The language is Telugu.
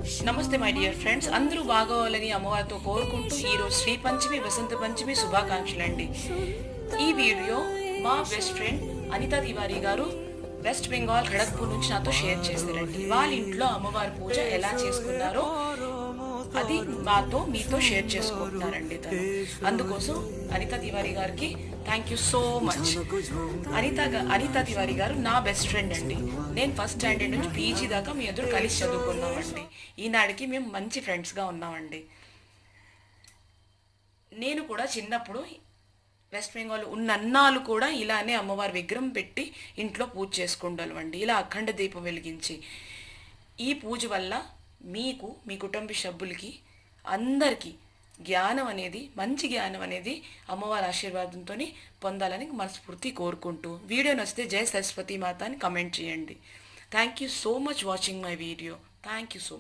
నమస్తే మై డియర్ ఫ్రెండ్స్, అందరూ బాగోవాలని అమ్మవారితో కోరుకుంటూ ఈరోజు శ్రీ పంచమి వసంత పంచమి శుభాకాంక్షలు అండి. ఈ వీడియో మా బెస్ట్ ఫ్రెండ్ అనితా తివారీ గారు వెస్ట్ బెంగాల్ ఖడగ్పూర్ నుంచి నాతో షేర్ చేశారండి. వాళ్ళ ఇంట్లో అమ్మవారి పూజ ఎలా చేసుకున్నారో అది మీతో షేర్ చేసుకుంటున్నారండి తను. అందుకోసం అనితా తివారీ గారికి thank you so much. Anita Tiwari గారు నా బెస్ట్ ఫ్రెండ్ అండి. నేను ఫస్ట్ స్టాండర్డ్ నుంచి పీజీ దాకా మీ ఎదురు కలిసి చదువుకున్నామండి. ఈనాడికి మేము మంచి ఫ్రెండ్స్గా ఉన్నామండి. నేను కూడా చిన్నప్పుడు వెస్ట్ బెంగాల్ ఉన్నన్నాళ్ళు కూడా ఇలానే అమ్మవారి విగ్రహం పెట్టి ఇంట్లో పూజ చేసుకుంటామండి, ఇలా అఖండ దీపం వెలిగించి. ఈ పూజ వల్ల మీకు, మీ కుటుంబ సభ్యులకి అందరికీ మంచి జ్ఞానం అనేది అమ్మవారి ఆశీర్వాదంతో పొందాలని మనస్ఫూర్తి కోరుకుంటూ, వీడియో నచ్చితే జై సరస్వతి మాత అని కమెంట్ చేయండి. Thank you so much watching my video. Thank you so much.